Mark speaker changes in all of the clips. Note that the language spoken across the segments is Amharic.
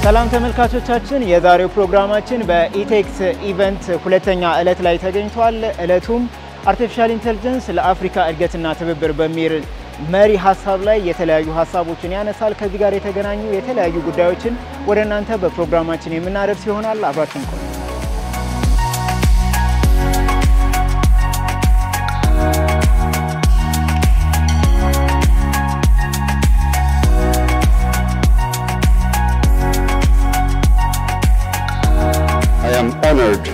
Speaker 1: ሰላም ተመልካቾቻችን የዛሬው ፕሮግራማችን በኢቴክስ ኢቨንት ሁለተኛ ዕለት ላይ ተገኝቷል። ዕለቱም አርቲፊሻል ኢንተለጀንስ ለአፍሪካ እድገትና ትብብር በሚል መሪ ሐሳብ ላይ የተለያዩ ሐሳቦችን ያነሳል። ከዚህ ጋር የተገናኙ የተለያዩ ጉዳዮችን ወደ እናንተ በፕሮግራማችን የምናደርስ ይሆናል። አብራችሁን ቆዩ።
Speaker 2: honored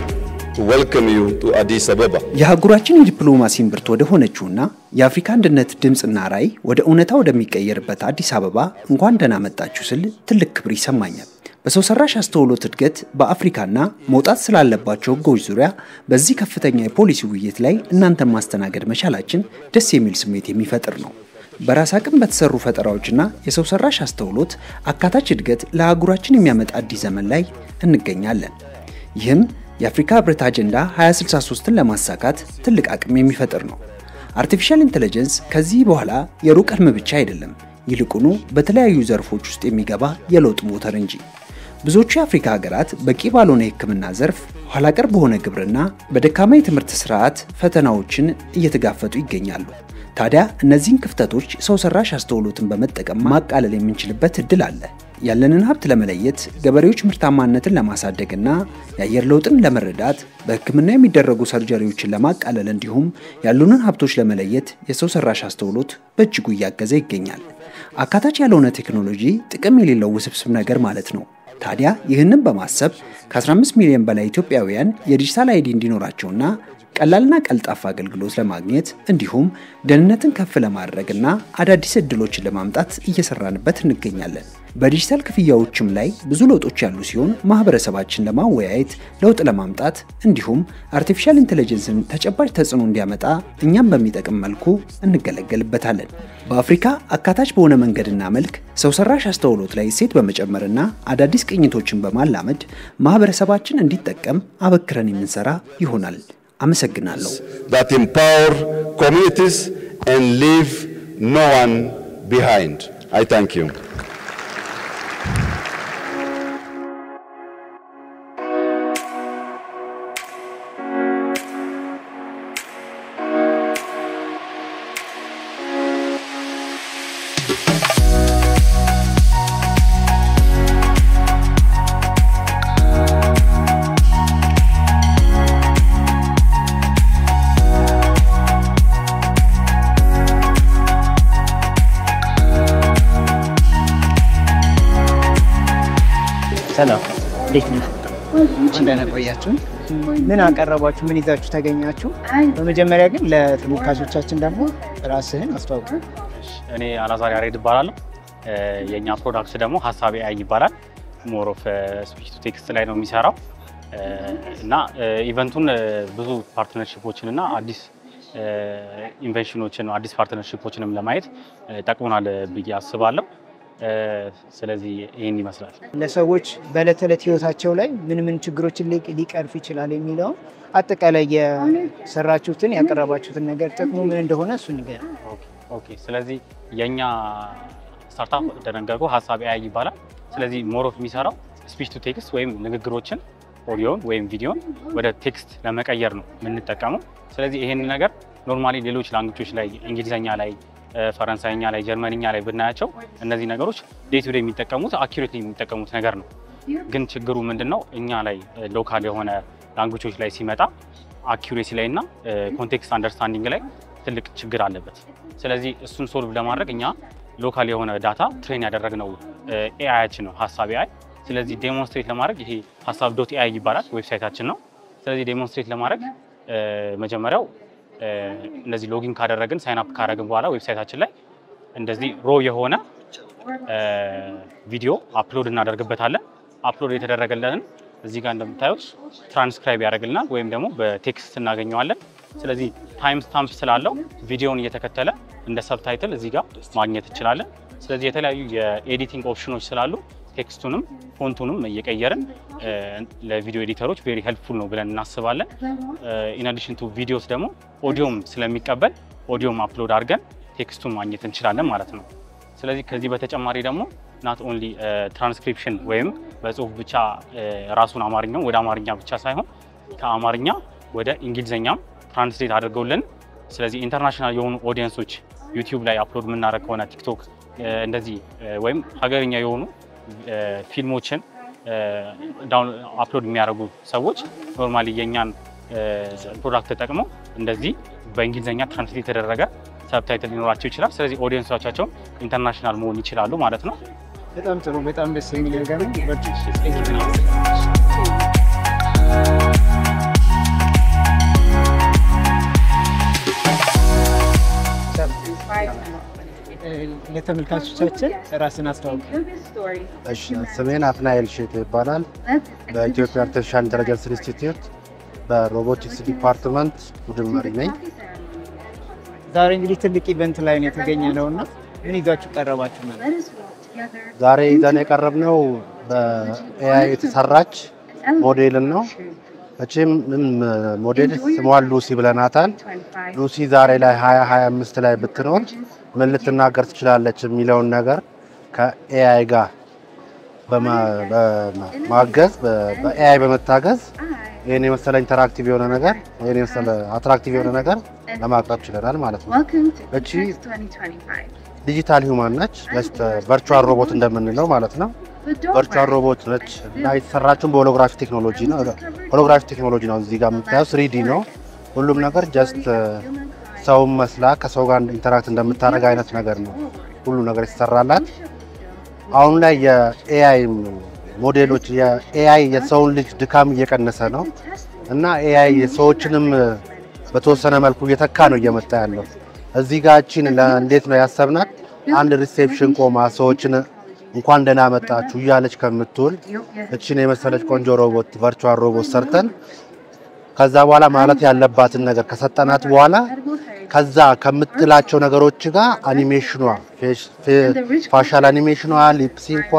Speaker 2: to welcome you to Addis Ababa.
Speaker 3: የሀገራችን ዲፕሎማሲ ምርት ወደ ሆነችውና የአፍሪካ አንድነት ድምጽና ራዕይ ወደ እውነታ ወደሚቀየርበት አዲስ አበባ እንኳን ደህና መጣችሁ ስል ትልቅ ክብር ይሰማኛል። በሰው ሰራሽ አስተውሎት እድገት በአፍሪካና መውጣት ስላለባቸው ህጎች ዙሪያ በዚህ ከፍተኛ የፖሊሲ ውይይት ላይ እናንተን ማስተናገድ መቻላችን ደስ የሚል ስሜት የሚፈጥር ነው። በራስ አቅም በተሰሩ ፈጠራዎችና የሰው ሰራሽ አስተውሎት አካታች እድገት ለሀገራችን የሚያመጣ አዲስ ዘመን ላይ እንገኛለን። ይህም የአፍሪካ ህብረት አጀንዳ 2063ን ለማሳካት ትልቅ አቅም የሚፈጥር ነው። አርቲፊሻል ኢንተለጀንስ ከዚህ በኋላ የሩቅ ህልም ብቻ አይደለም፣ ይልቁኑ በተለያዩ ዘርፎች ውስጥ የሚገባ የለውጥ ሞተር እንጂ። ብዙዎቹ የአፍሪካ ሀገራት በቂ ባልሆነ የህክምና ዘርፍ፣ ኋላ ቀር በሆነ ግብርና፣ በደካማ የትምህርት ስርዓት ፈተናዎችን እየተጋፈጡ ይገኛሉ። ታዲያ እነዚህን ክፍተቶች ሰው ሰራሽ አስተውሎትን በመጠቀም ማቃለል የምንችልበት እድል አለ። ያለንን ሀብት ለመለየት፣ ገበሬዎች ምርታማነትን ለማሳደግና የአየር ለውጥን ለመረዳት፣ በህክምና የሚደረጉ ሰርጀሪዎችን ለማቃለል እንዲሁም ያሉንን ሀብቶች ለመለየት የሰው ሰራሽ አስተውሎት በእጅጉ እያገዘ ይገኛል። አካታች ያልሆነ ቴክኖሎጂ ጥቅም የሌለው ውስብስብ ነገር ማለት ነው። ታዲያ ይህንን በማሰብ ከ15 ሚሊዮን በላይ ኢትዮጵያውያን የዲጂታል አይዲ እንዲኖራቸውና ቀላልና ቀልጣፋ አገልግሎት ለማግኘት እንዲሁም ደህንነትን ከፍ ለማድረግና አዳዲስ እድሎችን ለማምጣት እየሰራንበት እንገኛለን። በዲጂታል ክፍያዎችም ላይ ብዙ ለውጦች ያሉ ሲሆን ማህበረሰባችን ለማወያየት ለውጥ ለማምጣት እንዲሁም አርቲፊሻል ኢንተለጀንስን ተጨባጭ ተጽዕኖ እንዲያመጣ እኛም በሚጠቅም መልኩ እንገለገልበታለን። በአፍሪካ አካታች በሆነ መንገድና መልክ ሰው ሰራሽ አስተውሎት ላይ እሴት በመጨመርና አዳዲስ ቅኝቶችን በማላመድ ማህበረሰባችን እንዲጠቀም አበክረን የምንሰራ ይሆናል። አመሰግናለሁ።
Speaker 2: That empower communities and leave no one behind. I thank you.
Speaker 1: ሰላም እንዴት ነው? እንደና ቆያችሁ? ምን አቀረባችሁ? ምን ይዛችሁ ተገኛችሁ? በመጀመሪያ ግን ለተመልካቾቻችን ደግሞ ራስህን አስተዋውቅ።
Speaker 4: እኔ አላዛር ያሬድ እባላለሁ። የኛ ፕሮዳክት ደግሞ ሐሳብ AI ይባላል። ሞር ኦፍ ስፒች ቱ ቴክስት ላይ ነው የሚሰራው እና ኢቨንቱን ብዙ ፓርትነርሺፖችን እና አዲስ ኢንቨንሽኖችን አዲስ ፓርትነርሺፖችንም ለማየት ጠቅሞናል ብዬ አስባለሁ። ስለዚህ ይሄን ይመስላል።
Speaker 1: ለሰዎች በለተለት ህይወታቸው ላይ ምን ችግሮችን ሊቀርፍ ይችላል የሚለው አጠቃላይ የሰራችሁትን ያቀረባችሁትን ነገር ጥቅሙ ምን እንደሆነ እሱን ንገር።
Speaker 4: ኦኬ ስለዚህ የኛ ስታርታፕ እንደነገርኩ ሐሳብ AI ይባላል። ስለዚህ ሞር ኦፍ የሚሰራው ስፒች ቱ ቴክስት ወይም ንግግሮችን ኦዲዮን ወይም ቪዲዮን ወደ ቴክስት ለመቀየር ነው የምንጠቀመው። ስለዚህ ይሄን ነገር ኖርማሊ ሌሎች ላንጉጆች ላይ እንግሊዘኛ ላይ ፈረንሳይኛ ላይ ጀርመንኛ ላይ ብናያቸው እነዚህ ነገሮች ዴይ ቱ ዴይ የሚጠቀሙት አኪዩሬትሊ የሚጠቀሙት ነገር ነው። ግን ችግሩ ምንድነው? እኛ ላይ ሎካል የሆነ ላንጉጆች ላይ ሲመጣ አኪዩሬሲ ላይና ኮንቴክስት አንደርስታንዲንግ ላይ ትልቅ ችግር አለበት። ስለዚህ እሱን ሶልቭ ለማድረግ እኛ ሎካል የሆነ ዳታ ትሬን ያደረግነው ኤአይያችን ነው ሐሳብ AI። ስለዚህ ዴሞንስትሬት ለማድረግ ይሄ ሐሳብ.ai ይባላል ዌብሳይታችን ነው። ስለዚህ ዴሞንስትሬት ለማድረግ መጀመሪያው እንደዚህ ሎጊን ካደረግን ሳይን አፕ ካደረግን በኋላ ዌብሳይታችን ላይ እንደዚህ ሮ የሆነ ቪዲዮ አፕሎድ እናደርግበታለን። አፕሎድ የተደረገልን እዚህ ጋር እንደምታዩት ትራንስክራይብ ያደርግልናል ወይም ደግሞ በቴክስት እናገኘዋለን። ስለዚህ ታይም ስታምፕ ስላለው ቪዲዮውን እየተከተለ እንደ ሰብታይትል እዚህ ጋር ማግኘት እንችላለን። ስለዚህ የተለያዩ የኤዲቲንግ ኦፕሽኖች ስላሉ ቴክስቱንም ፎንቱንም እየቀየርን ለቪዲዮ ኤዲተሮች ቬሪ ሄልፕፉል ነው ብለን እናስባለን። ኢን አዲሽን ቱ ቪዲዮስ ደግሞ ኦዲዮም ስለሚቀበል ኦዲዮም አፕሎድ አድርገን ቴክስቱን ማግኘት እንችላለን ማለት ነው። ስለዚህ ከዚህ በተጨማሪ ደግሞ not only transcription ወይም በጽሁፍ ብቻ ራሱን አማርኛው ወደ አማርኛ ብቻ ሳይሆን ከአማርኛ ወደ እንግሊዘኛም ትራንስሌት አድርገውልን ስለዚህ ኢንተርናሽናል የሆኑ ኦዲየንሶች ዩቲዩብ ላይ አፕሎድ የምናደርግ ከሆነ ቲክቶክ እንደዚህ ወይም ሀገርኛ የሆኑ ፊልሞችን አፕሎድ የሚያደርጉ ሰዎች ኖርማሊ የኛን ፕሮዳክት ተጠቅመው እንደዚህ በእንግሊዘኛ ትራንስሌት የተደረገ ሰብታይትል ሊኖራቸው ይችላል። ስለዚህ ኦዲየንሶቻቸው ኢንተርናሽናል መሆን ይችላሉ ማለት ነው።
Speaker 1: በጣም ጥሩ፣ በጣም ደስ የሚል ነገር ነው። ለተመልካቾቻችን ራስን አስተዋውቁ።
Speaker 5: እሺ፣ ስሜን አትናኤል ሼት ይባላል። በኢትዮጵያ አርቲፊሻል ኢንተለጀንስ ኢንስቲትዩት በሮቦቲክስ ዲፓርትመንት ቡድን መሪ ነኝ።
Speaker 1: ዛሬ እንግዲህ ትልቅ ኢቨንት ላይ ነው የተገኘነውና ምን ይዛችሁ ቀረባችሁ ማለት?
Speaker 5: ዛሬ ይዘን የቀረብነው በኤአይ የተሰራች ሞዴል ነው። እቺም ሞዴል ስሟን ሉሲ ብለናታል። ሉሲ ዛሬ ላይ 2025 ላይ ብትኖር ምን ልትናገር ትችላለች የሚለውን ነገር ከኤአይ ጋር በማገዝ በኤአይ በመታገዝ ይሄን የመሰለ ኢንተራክቲቭ የሆነ ነገር ይሄን የመሰለ አትራክቲቭ የሆነ ነገር ለማቅረብ ችለናል ማለት ነው። እቺ ዲጂታል ሂውማን ነች፣ ቨርቹዋል ሮቦት እንደምንለው ማለት ነው። ቨርቹዋል ሮቦት ነች እና የተሰራችው በሆሎግራፊክ ቴክኖሎጂ ነው። ሆሎግራፊክ ቴክኖሎጂ ነው። እዚህ ጋር የምታየው 3D ነው። ሁሉም ነገር ጀስት ሰው መስላ ከሰው ጋር ኢንተራክት እንደምታደርግ አይነት ነገር ነው ሁሉ ነገር ይሰራላት። አሁን ላይ የኤአይ ሞዴሎች የኤአይ የሰውን ልጅ ድካም እየቀነሰ ነው እና ኤአይ የሰዎችንም በተወሰነ መልኩ እየተካ ነው እየመጣ ያለው። እዚህ ጋር እቺን እንዴት ነው ያሰብናት? አንድ ሪሴፕሽን ቆማ ሰዎችን እንኳን ደህና መጣችሁ እያለች ከምትውል እቺን የመሰለች ቆንጆ ሮቦት ቨርቹዋል ሮቦት ሰርተን ከዛ በኋላ ማለት ያለባትን ነገር ከሰጠናት በኋላ ከዛ ከምትላቸው ነገሮች ጋር አኒሜሽኗ ፋሻል አኒሜሽኗ ሊፕሲንኳ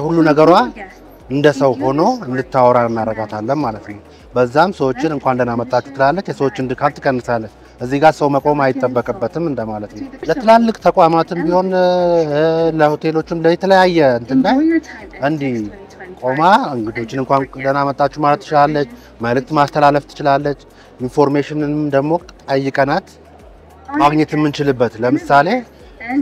Speaker 5: ሁሉ ነገሯ እንደ ሰው ሆኖ እንድታወራ እናረጋታለን ማለት ነው። በዛም ሰዎችን እንኳን ደህና መጣችሁ ትላለች፣ የሰዎችን ድካም ትቀንሳለች። እዚህ ጋር ሰው መቆም አይተበከበትም እንደማለት ነው። ለትላልቅ ተቋማትም ቢሆን ለሆቴሎችም ለተለያየ እንትን ላይ እንዲ ቆማ እንግዶችን እንኳን ደህና መጣችሁ ማለት ትችላለች፣ መልእክት ማስተላለፍ ትችላለች። ኢንፎርሜሽንንም ደግሞ ጠይቀናት ማግኘት የምንችልበት ለምሳሌ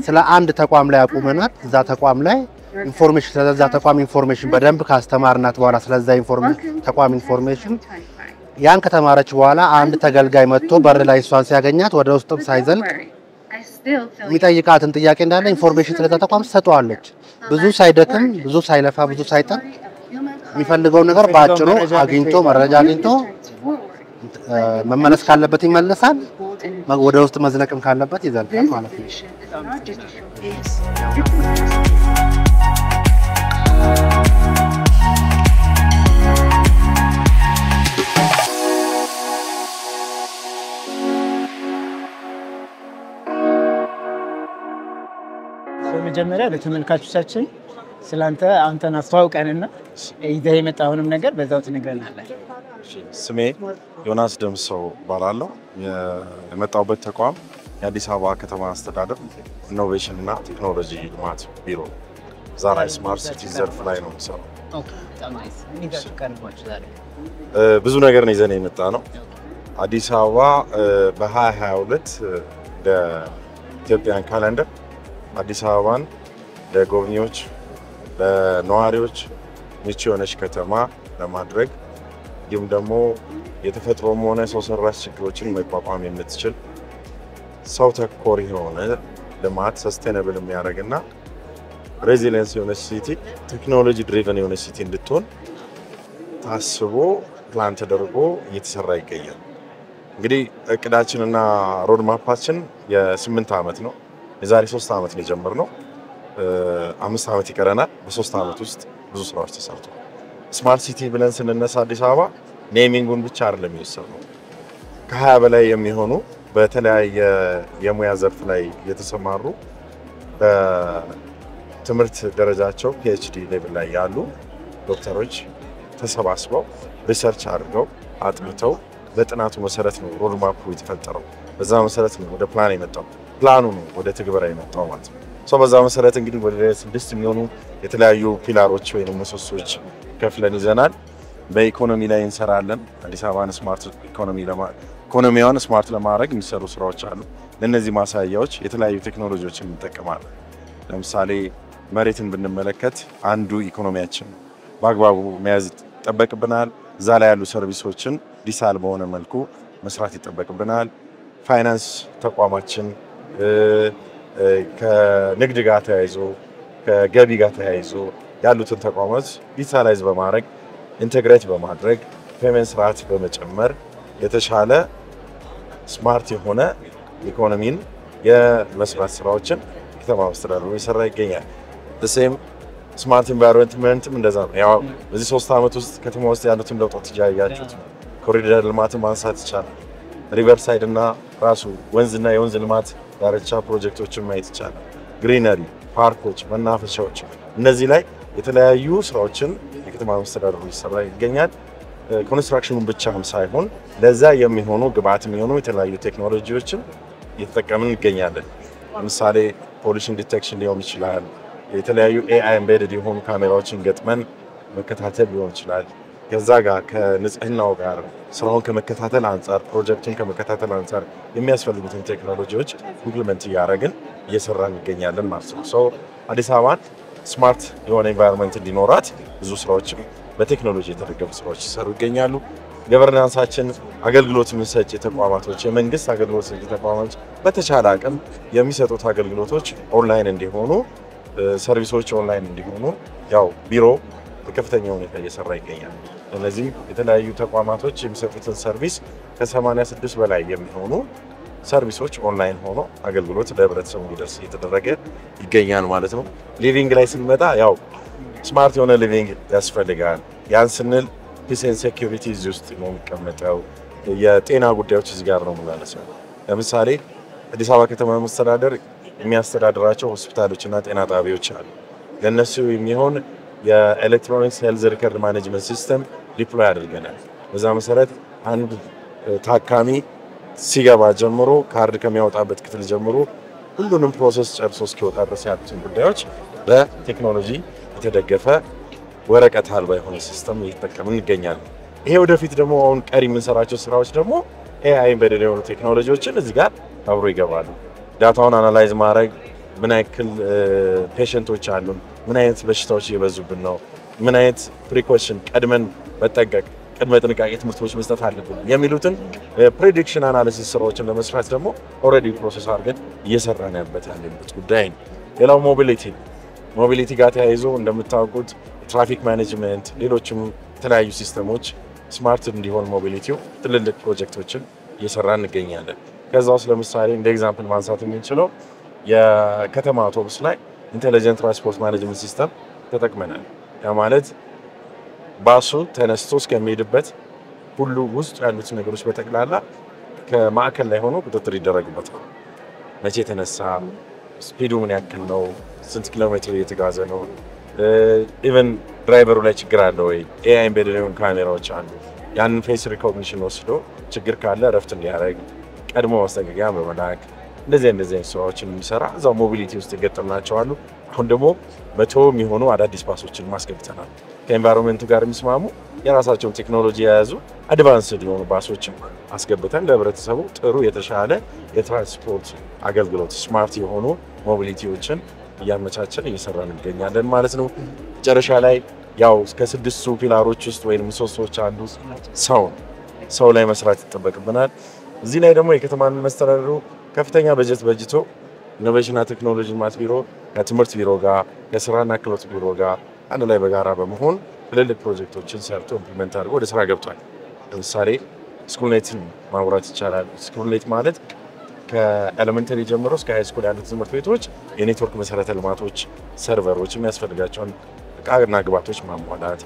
Speaker 5: ስለ አንድ ተቋም ላይ አቁመናት እዛ ተቋም ላይ ኢንፎርሜሽን ስለዛ ተቋም ኢንፎርሜሽን በደንብ ካስተማርናት በኋላ ስለዛ ተቋም ኢንፎርሜሽን ያን ከተማረች በኋላ አንድ ተገልጋይ መጥቶ በር ላይ እሷን ሲያገኛት ወደ ውስጥም ሳይዘልቅ የሚጠይቃትን ጥያቄ እንዳለ ኢንፎርሜሽን ስለዛ ተቋም ትሰጠዋለች። ብዙ ሳይደክም ብዙ ሳይለፋ ብዙ ሳይጠር የሚፈልገው ነገር ባጭሩ አግኝቶ መረጃ አግኝቶ መመለስ ካለበት ይመለሳል፣ ወደ ውስጥ መዝለቅም ካለበት ይዘልቃል ማለት ነው።
Speaker 1: በመጀመሪያ ለተመልካቾቻችን ስላንተ አንተን አስተዋውቀንና ይዘህ የመጣውንም ነገር በዛው ትነግረናለህ።
Speaker 6: ስሜ ዮናስ ደምሰው ባላለው የመጣውበት ተቋም የአዲስ አበባ ከተማ አስተዳደር ኢኖቬሽን እና ቴክኖሎጂ ልማት ቢሮ ዛሬ ስማርት ሲቲ ዘርፍ ላይ ነው የሚሰራው።
Speaker 1: ኦኬ፣ በጣም ናይስ። እንዴት ተቀርባችሁ ዛሬ?
Speaker 6: ብዙ ነገር ነው ይዘን የመጣ ነው። አዲስ አበባ በ2022 ለኢትዮጵያን ካሌንደር አዲስ አበባን ለጎብኚዎች ለነዋሪዎች ምቹ የሆነች ከተማ ለማድረግ እንዲሁም ደግሞ የተፈጥሮም ሆነ ሰው ሰራሽ ችግሮችን መቋቋም የምትችል ሰው ተኮር የሆነ ልማት ሰስቴናብል የሚያደርግና ሬዚሊየንስ የሆነ ሲቲ ቴክኖሎጂ ድሪቨን የሆነ ሲቲ እንድትሆን ታስቦ ፕላን ተደርጎ እየተሰራ ይገኛል። እንግዲህ እቅዳችንና ሮድ ማፓችን የ8 ዓመት ነው። የዛሬ 3 ዓመት ነው የጀመርነው። 5 ዓመት ይቀረናል። በ3 ዓመት ውስጥ ብዙ ስራዎች ተሰርተዋል። ስማርት ሲቲ ብለን ስንነሳ አዲስ አበባ ኔሚንጉን ብቻ አይደለም የሚወሰነው። ከ20 በላይ የሚሆኑ በተለያየ የሙያ ዘርፍ ላይ የተሰማሩ በትምህርት ደረጃቸው PhD ሌቭል ላይ ያሉ ዶክተሮች ተሰባስበው ሪሰርች አድርገው አጥንተው በጥናቱ መሰረት ነው ሮድ ማፑ የተፈጠረው። በዛ መሰረት ነው ወደ ፕላን የመጣው። ፕላኑ ነው ወደ ትግበራ የመጣው ማለት ነው። በዛ መሰረት እንግዲህ ወደ 6 የሚሆኑ የተለያዩ ፒላሮች ወይም ምሰሶች ከፍለን ይዘናል። በኢኮኖሚ ላይ እንሰራለን። አዲስ አበባን ስማርት ኢኮኖሚዋን ስማርት ለማድረግ የሚሰሩ ስራዎች አሉ። ለነዚህ ማሳያዎች የተለያዩ ቴክኖሎጂዎችን እንጠቀማለን። ለምሳሌ መሬትን ብንመለከት አንዱ ኢኮኖሚያችን በአግባቡ መያዝ ይጠበቅብናል። እዛ ላይ ያሉ ሰርቪሶችን ዲጂታል በሆነ መልኩ መስራት ይጠበቅብናል። ፋይናንስ ተቋማችን ከንግድ ጋር ተያይዞ ከገቢ ጋር ተያይዞ ያሉትን ተቋማት ዲጂታላይዝ በማድረግ ኢንተግሬት በማድረግ ፔመንት ስርዓት በመጨመር የተሻለ ስማርት የሆነ ኢኮኖሚን የመስራት ስራዎችን ከተማ መስተዳድሩ እየሰራ ይገኛል። the ስማርት ኢንቫይሮንመንትም እንደዛ ነው። ያው በዚህ 3 አመት ውስጥ ከተማ ውስጥ ያሉትን ለውጦች ያያችሁት ኮሪደር ልማትን ማንሳት ይቻላል። ሪቨርሳይድ እና ራሱ ወንዝና የወንዝ ልማት ዳርቻ ፕሮጀክቶችን ማየት ይቻላል። ግሪነሪ ፓርኮች፣ መናፈሻዎች እነዚህ ላይ የተለያዩ ስራዎችን የከተማ መስተዳድሩ እየሰራ ይገኛል። ኮንስትራክሽኑን ብቻም ሳይሆን ለዛ የሚሆኑ ግብአት የሚሆኑ የተለያዩ ቴክኖሎጂዎችን እየተጠቀምን እንገኛለን። ለምሳሌ ፖሊሽን ዲቴክሽን ሊሆን ይችላል። የተለያዩ AI ኤምቤድድ የሆኑ ካሜራዎችን ገጥመን መከታተል ሊሆን ይችላል። ከዛ ጋር ከንጽህናው ጋር ስራውን ከመከታተል አንፃር ፕሮጀክቱን ከመከታተል አንፃር የሚያስፈልጉትን ቴክኖሎጂዎች ኢምፕሊመንት እያደረግን እየሰራን እንገኛለን ማለት ነው። አዲስ አበባን ስማርት የሆነ ኢንቫይሮንመንት እንዲኖራት ብዙ ስራዎች በቴክኖሎጂ የተደገፉ ስራዎች ይሰሩ ይገኛሉ። ገቨርናንሳችን አገልግሎት የሚሰጡ ተቋማቶች የመንግስት አገልግሎት ሰጪ ተቋማቶች በተቻለ አቅም የሚሰጡት አገልግሎቶች ኦንላይን እንዲሆኑ ሰርቪሶች ኦንላይን እንዲሆኑ ያው ቢሮ በከፍተኛ ሁኔታ እየሰራ ይገኛል። ስለዚህ የተለያዩ ተቋማቶች የሚሰጡትን ሰርቪስ ከ86 በላይ የሚሆኑ ሰርቪሶች ኦንላይን ሆኖ አገልግሎት ለህብረተሰቡ እንዲደርስ እየተደረገ ይገኛል ማለት ነው። ሊቪንግ ላይ ስንመጣ ያው ስማርት የሆነ ሊቪንግ ያስፈልጋል። ያን ስንል ፒስ ኤንድ ሴኩሪቲ እዚህ ውስጥ ነው የሚቀመጠው። የጤና ጉዳዮች እዚህ ጋር ነው ማለት ነው። ለምሳሌ አዲስ አበባ ከተማ መስተዳደር የሚያስተዳድራቸው ሆስፒታሎችና ጤና ጣቢያዎች አሉ። ለነሱ የሚሆን የኤሌክትሮኒክስ ሄልዝ ሪከርድ ማኔጅመንት ሲስተም ዲፕሎይ አድርገናል። በዛ መሰረት አንድ ታካሚ ሲገባ ጀምሮ ካርድ ከሚያወጣበት ክፍል ጀምሮ ሁሉንም ፕሮሰስ ጨርሶ እስኪወጣ ድረስ ያሉትን ጉዳዮች በቴክኖሎጂ የተደገፈ ወረቀት አልባ የሆነ ሲስተም እየተጠቀምን እንገኛለን። ይሄ ወደፊት ደግሞ አሁን ቀሪ የምንሰራቸው ስራዎች ደግሞ AI ኤምቤድድ የሆኑ ቴክኖሎጂዎችን እዚህ ጋር አብሮ ይገባሉ። ዳታውን አናላይዝ ማድረግ ምን ያክል ፔሸንቶች አሉ፣ ምን አይነት በሽታዎች እየበዙብን ነው፣ ምን አይነት ፕሪኮሽን ቀድመን መጠንቀቅ ቅድመ ጥንቃቄ ትምህርቶች መስጠት አለብን የሚሉትን ፕሬዲክሽን አናሊሲስ ስራዎችን ለመስራት ደግሞ ኦልሬዲ ፕሮሰስ አድርገን እየሰራን ያለበት ጉዳይ ነው። ሌላው ሞቢሊቲ ጋር ተያይዞ እንደምታውቁት ትራፊክ ማኔጅመንት ሌሎችም የተለያዩ ሲስተሞች ስማርት እንዲሆን ሞቢሊቲው ትልልቅ ፕሮጀክቶችን እየሰራን እንገኛለን። ከዛ ውስጥ ለምሳሌ እንደ ኤግዛምፕል ማንሳት የምንችለው የከተማ አውቶቡስ ላይ ኢንተለጀንት ትራንስፖርት ማኔጅመንት ሲስተም ተጠቅመናል። ያ ማለት ባሱ ተነስቶ እስከሚሄድበት ሁሉ ውስጥ ያሉት ነገሮች በተክላላ ከማዕከል ላይ ሆኖ ቁጥጥር ይደረግበታል። መቼ ተነሳ፣ ስፒዱ ምን ያክል ነው፣ ስንት ኪሎ ሜትር እየተጓዘ ነው፣ ኢቨን ድራይቨሩ ላይ ችግር አለ ወይ፣ AI ኤምቤድድ የሆኑ ካሜራዎች አሉ። ያንን ፌስ ሪኮግኒሽን ወስዶ ችግር ካለ እረፍት እንዲያደርግ ቀድሞ ማስጠንቀቂያ በመላክ እንደዚህ ስራዎችን የሚሰራ እዛው ሞቢሊቲ ውስጥ የገጠምናቸው አሉ። አሁን ደግሞ 100 የሚሆኑ አዳዲስ ባሶችን ማስገብተናል። ከኤንቫይሮንመንቱ ጋር የሚስማሙ የራሳቸውን ቴክኖሎጂ የያዙ አድቫንስድ የሆኑ ባሶችን አስገብተን ለህብረተሰቡ ጥሩ የተሻለ የትራንስፖርት አገልግሎት ስማርት የሆኑ ሞቢሊቲዎችን እያመቻቸን እየሰራን እንገኛለን ማለት ነው። መጨረሻ ላይ ያው ከ6ቱ ፒላሮች ውስጥ ወይም ምሰሶዎች አንዱ ሰው ላይ መስራት ይጠበቅብናል። እዚህ ላይ ደግሞ የከተማን መስተዳድሩ ከፍተኛ በጀት በጅቶ ኢኖቬሽንና ቴክኖሎጂ ልማት ቢሮ ከትምህርት ቢሮ ጋር ከስራና ክህሎት ቢሮ ጋር አንድ ላይ በጋራ በመሆን ትልልቅ ፕሮጀክቶችን ሰርቶ ኢምፕሊመንት አድርጎ ወደ ስራ ገብቷል። ለምሳሌ ስኩልኔትን ማውራት ይቻላል። ስኩልኔት ማለት ከኤሌመንተሪ ጀምሮ እስከ ሃይ ስኩል ያሉት ትምህርት ቤቶች የኔትወርክ መሰረተ ልማቶች፣ ሰርቨሮች የሚያስፈልጋቸውን ዕቃና ግብዓቶች ማሟላት።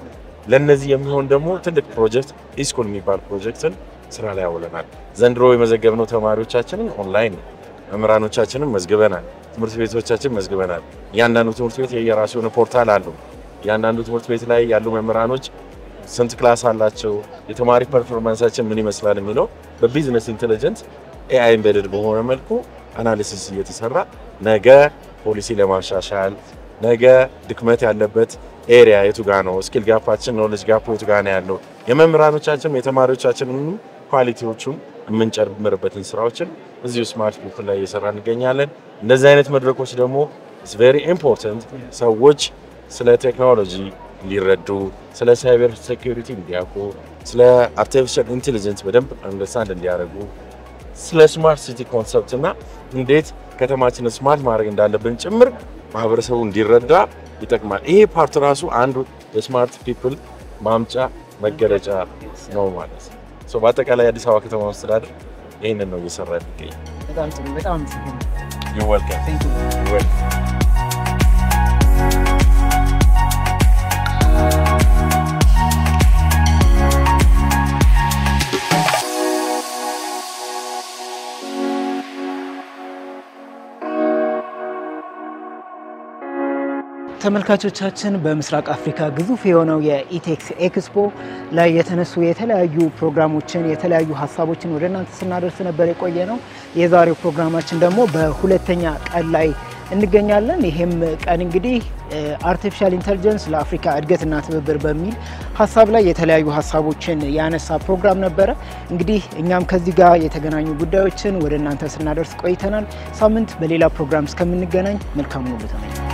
Speaker 6: ለነዚህ የሚሆን ደግሞ ትልቅ ፕሮጀክት ኢስኩል የሚባል ፕሮጀክትን ስራ ላይ ያውለናል። ዘንድሮ የመዘገብነው ተማሪዎቻችንን ኦንላይን ነው። መምህራኖቻችንን መዝግበናል። ትምህርት ቤቶቻችን መዝግበናል። እያንዳንዱ ትምህርት ቤት የራሱ የሆነ ፖርታል አለው። እያንዳንዱ ትምህርት ቤት ላይ ያሉ መምህራኖች ስንት ክላስ አላቸው፣ የተማሪ ፐርፎርማንሳችን ምን ይመስላል የሚለው በቢዝነስ ኢንተለጀንስ AI ኤምቤድድ በሆነ መልኩ አናሊሲስ እየተሰራ ነገ ፖሊሲ ለማሻሻል ነገ ድክመት ያለበት ኤሪያ የቱ ጋር ነው ስኪል ጋፓችን ኖሌጅ ጋፕ የቱ ጋር ነው ያለው የመምህራኖቻችን የተማሪዎቻችን ኳሊቲዎቹን የምንጨምርበትን ስራዎችን እዚሁ ስማርት ፒፕል ላይ እየሰራን እንገኛለን እንደዚህ አይነት መድረኮች ደግሞ is very important ሰዎች ስለ ቴክኖሎጂ ሊረዱ ስለ ሳይበር ሴኩሪቲ እንዲያውቁ ስለ አርቲፊሻል ኢንተለጀንስ በደንብ አንደርስታንድ እንዲያደርጉ ስለ ስማርት ሲቲ ኮንሰፕት እና እንዴት ከተማችንን ስማርት ማድረግ እንዳለብን ጭምር ማህበረሰቡ እንዲረዳ ይጠቅማል ይሄ ፓርት ራሱ አንዱ የስማርት ፒፕል ማምጫ መገለጫ ነው ማለት ነው በአጠቃላይ አዲስ አበባ ከተማ መስተዳድር ይሄንን ነው እየሰራ ይገኛል
Speaker 1: በጣም
Speaker 6: You're welcome.
Speaker 1: Thank you.
Speaker 6: You're welcome.
Speaker 1: ተመልካቾቻችን በምስራቅ አፍሪካ ግዙፍ የሆነው የኢቴክስ ኤክስፖ ላይ የተነሱ የተለያዩ ፕሮግራሞችን የተለያዩ ሐሳቦችን ወደ እናንተ ስናደርስ ነበር የቆየነው የዛሬው ፕሮግራማችን ደግሞ በሁለተኛ ቀን ላይ እንገኛለን ይሄም ቀን እንግዲህ አርቲፊሻል ኢንተለጀንስ ለአፍሪካ እድገትና ትብብር በሚል ሐሳብ ላይ የተለያዩ ሐሳቦችን ያነሳ ፕሮግራም ነበር እንግዲህ እኛም ከዚህ ጋር የተገናኙ ጉዳዮችን ወደ እናንተ ስናደርስ ቆይተናል ሳምንት በሌላ ፕሮግራም እስከምንገናኝ መልካም ሁሉ ተመኘን